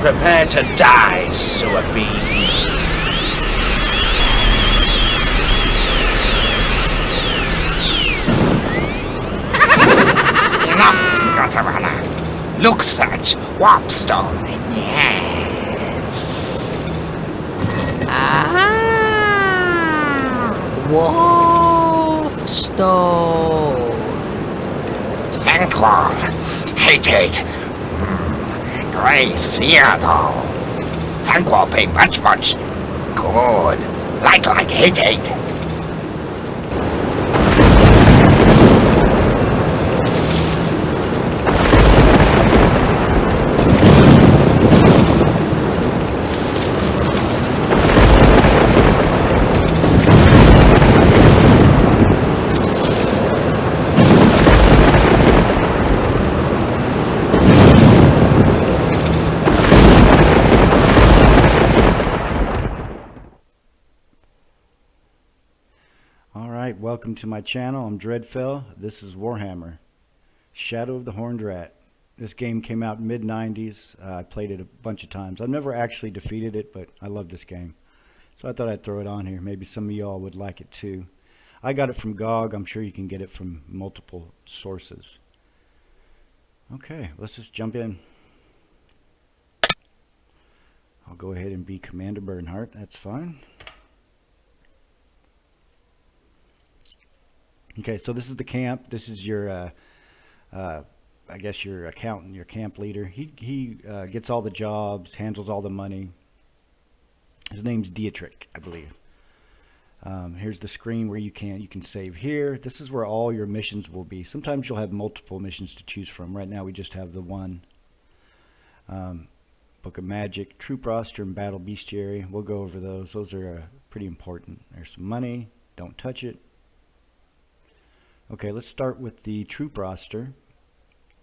Prepare to die, sewer fiend. Enough, Guatemala. Look, such warpstone. Yes. Warpstone. Thankful. Hated. Graciano. Thankful pay much. Good. Like hate. Alright, welcome to my channel. I'm Dreadfell. This is Warhammer Shadow of the Horned Rat. This game came out mid-90s. I played it a bunch of times. I've never actually defeated it, but I love this game. So I thought I'd throw it on here. Maybe some of y'all would like it too. I got it from GOG. I'm sure you can get it from multiple sources. Okay, let's just jump in. I'll go ahead and be Commander Bernhardt. That's fine. Okay, so this is the camp. This is your, I guess your accountant, your camp leader. He gets all the jobs, handles all the money. His name's Dietrich, I believe. Here's the screen where you can save here. This is where all your missions will be. Sometimes you'll have multiple missions to choose from. Right now we just have the one. Book of Magic, Troop Roster, and Battle Bestiary. We'll go over those. Those are pretty important. There's some money. Don't touch it. Okay, let's start with the troop roster.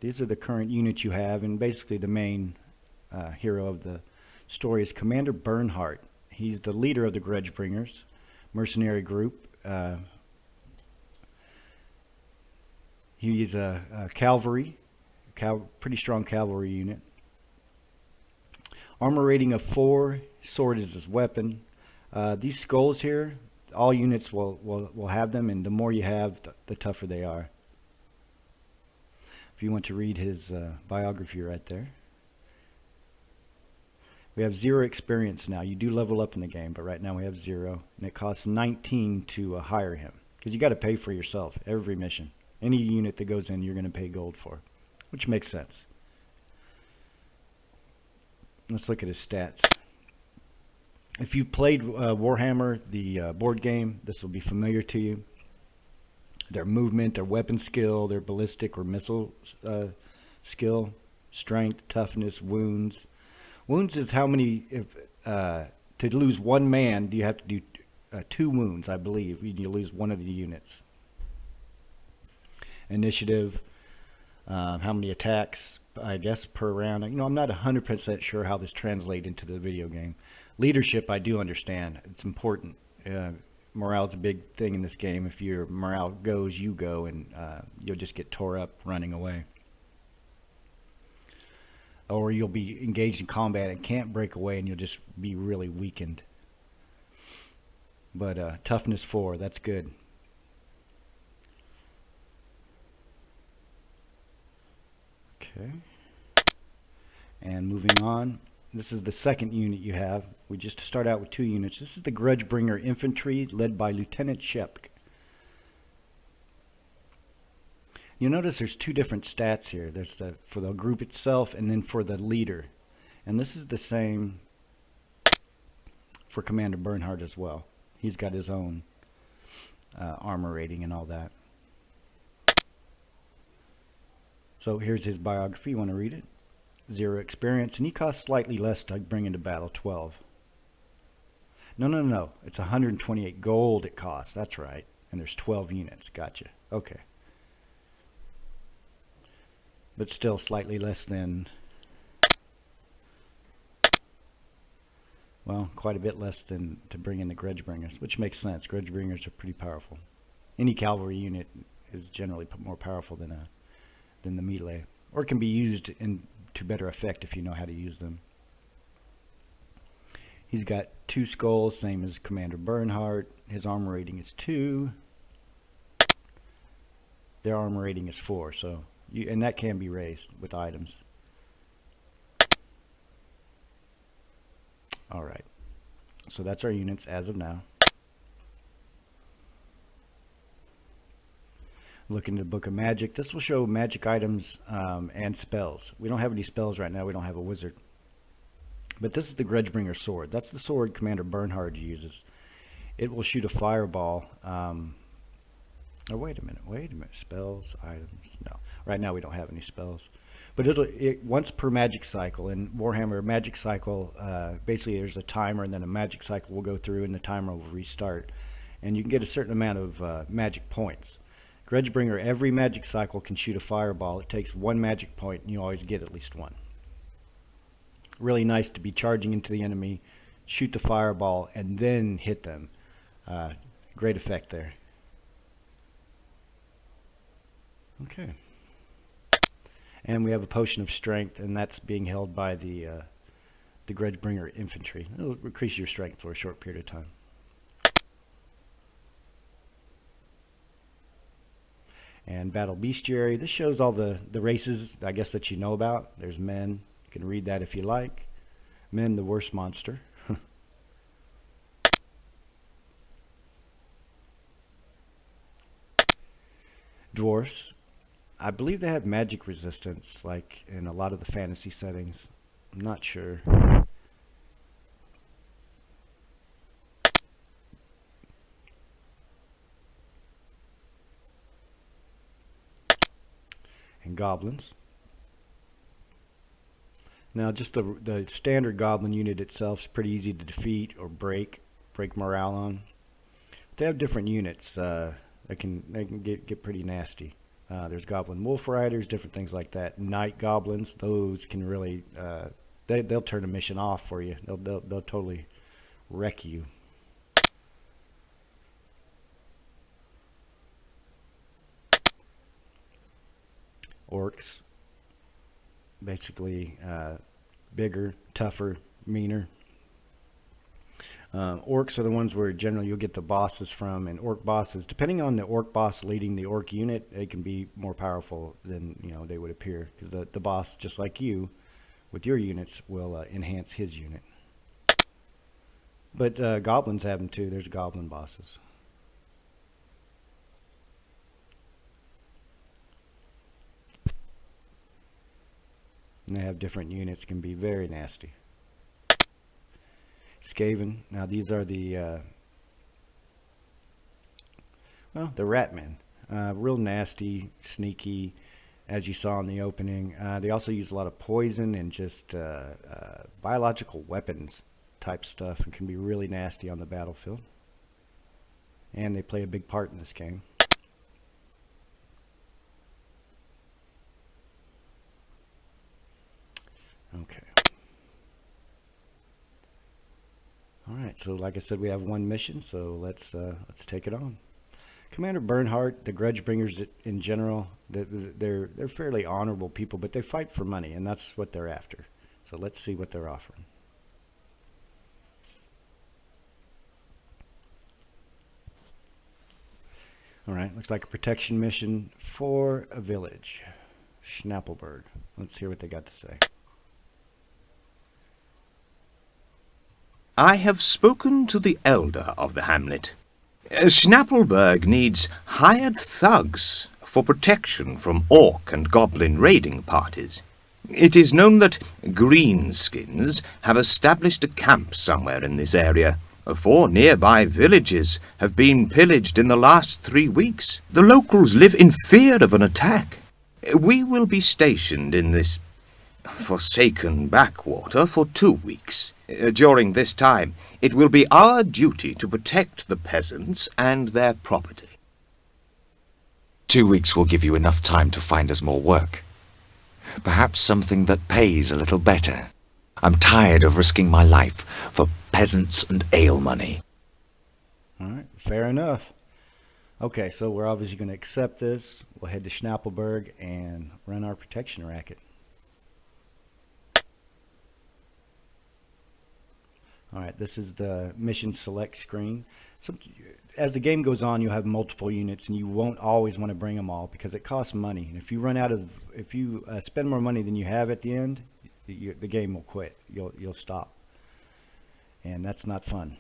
These are the current units you have, and basically the main hero of the story is Commander Bernhardt. He's the leader of the Grudge Bringers mercenary group. He's a cavalry, pretty strong cavalry unit. Armor rating of 4, sword is his weapon. These skulls here, all units will have them, and the more you have, the tougher they are. If you want to read his biography right there. We have 0 experience now. You do level up in the game, but right now we have 0, and it costs 19 to hire him, because you got to pay for yourself every mission. Any unit that goes in, you're going to pay gold for, which makes sense. Let's look at his stats. If you've played Warhammer, the board game, this will be familiar to you. Their movement, their weapon skill, their ballistic or missile skill, strength, toughness, wounds. Wounds is how many, to lose 1 man, you have to do 2 wounds, I believe. You lose 1 of the units. Initiative, how many attacks, I guess, per round. You know, I'm not 100% sure how this translates into the video game. Leadership, I do understand. It's important. Morale is a big thing in this game. If your morale goes, you go, and you'll just get tore up running away. Or you'll be engaged in combat and can't break away, and you'll just be really weakened. But toughness 4, that's good. Okay. And moving on. This is the second unit you have. We just start out with 2 units. This is the Grudge Bringer Infantry, led by Lieutenant Shep. You'll notice there's 2 different stats here. There's for the group itself, and then for the leader. And this is the same for Commander Bernhardt as well. He's got his own armor rating and all that. So here's his biography. You want to read it? 0 experience, and he costs slightly less to bring into battle, 12. No. It's 128 gold it costs. That's right. And there's 12 units. Gotcha. Okay. But still slightly less than, well, quite a bit less than to bring in the Grudge Bringers, which makes sense. Grudge Bringers are pretty powerful. Any cavalry unit is generally more powerful than the melee, or can be used to better effect if you know how to use them. He's got 2 skulls, same as Commander Bernhardt. His armor rating is 2. Their armor rating is 4, so and that can be raised with items. Alright, so that's our units as of now. Look into the Book of Magic. This will show magic items and spells. We don't have any spells right now. We don't have a wizard. But this is the Grudgebringer sword. That's the sword Commander Bernhard uses. It will shoot a fireball. Oh, wait a minute. Spells, items. No. Right now we don't have any spells. But once per magic cycle. In Warhammer Magic Cycle, basically there's a timer, and then a magic cycle will go through and the timer will restart. And you can get a certain amount of magic points. Grudgebringer, every magic cycle can shoot a fireball. It takes 1 magic point, and you always get at least 1. Really nice to be charging into the enemy, shoot the fireball, and then hit them. Great effect there. Okay. And we have a potion of strength, and that's being held by the Grudgebringer Infantry. It'll increase your strength for a short period of time. And Battle Bestiary. This shows all the races, I guess, that you know about. There's men. You can read that if you like. Men, the worst monster. Dwarfs. I believe they have magic resistance, like in a lot of the fantasy settings. I'm not sure. And goblins. Now, just the standard goblin unit itself is pretty easy to defeat or break morale on. They have different units that can get pretty nasty. There's goblin wolf riders, different things like that. Night goblins, those can really they'll turn a mission off for you. They'll totally wreck you. Orcs, basically bigger, tougher, meaner. Orcs are the ones where generally you'll get the bosses from, and orc bosses, depending on the orc boss leading the orc unit, they can be more powerful than they would appear, because the boss, just like you, with your units, will enhance his unit. But goblins have them too. There's goblin bosses. And they have different units, can be very nasty. Skaven. Now these are the well, the ratmen. Real nasty, sneaky, as you saw in the opening. They also use a lot of poison and just biological weapons type stuff, and can be really nasty on the battlefield. And they play a big part in this game. Okay. Alright, so like I said, we have 1 mission, so let's take it on. Commander Bernhardt, the Grudgebringers in general, they're fairly honorable people, but they fight for money, and that's what they're after. So let's see what they're offering. Alright, looks like a protection mission for a village. Schnappelberg. Let's hear what they got to say. I have spoken to the elder of the hamlet. Schnappelberg needs hired thugs for protection from orc and goblin raiding parties. It is known that greenskins have established a camp somewhere in this area. 4 nearby villages have been pillaged in the last 3 weeks. The locals live in fear of an attack. We will be stationed in this forsaken backwater for 2 weeks. During this time, it will be our duty to protect the peasants and their property. 2 weeks will give you enough time to find us more work. Perhaps something that pays a little better. I'm tired of risking my life for peasants and ale money. Alright, fair enough. Okay, so we're obviously going to accept this. We'll head to Schnappelberg and run our protection racket. Alright, this is the mission select screen. So, as the game goes on, you'll have multiple units, and you won't always want to bring them all because it costs money. And if you spend more money than you have at the end, the game will quit. You'll stop, and that's not fun.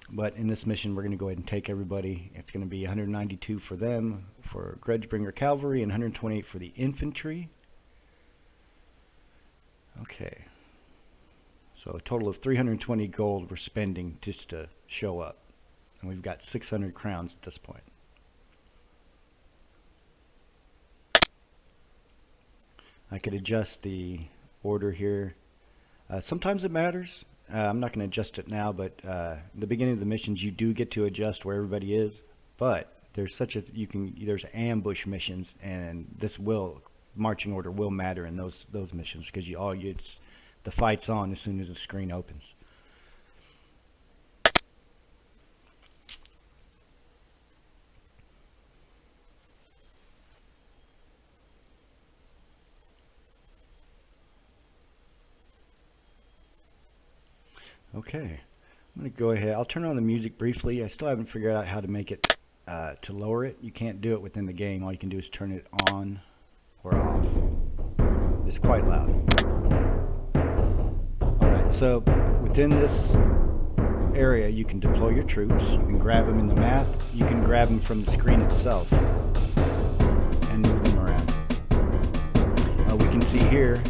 But in this mission, we're going to go ahead and take everybody. It's going to be 192 for them, for Grudgebringer Cavalry, and 128 for the Infantry. Okay. So a total of 320 gold we're spending just to show up. And we've got 600 crowns at this point. I could adjust the order here. Sometimes it matters. I'm not going to adjust it now, but in the beginning of the missions you do get to adjust where everybody is. But there's there's ambush missions, and marching order will matter in those missions because the fight's on as soon as the screen opens. Okay, I'm going to go ahead. I'll turn on the music briefly. I still haven't figured out how to make it to lower it. You can't do it within the game. All you can do is turn it on or off. It's quite loud. Alright, so within this area you can deploy your troops. You can grab them in the map. You can grab them from the screen itself and move them around. We can see here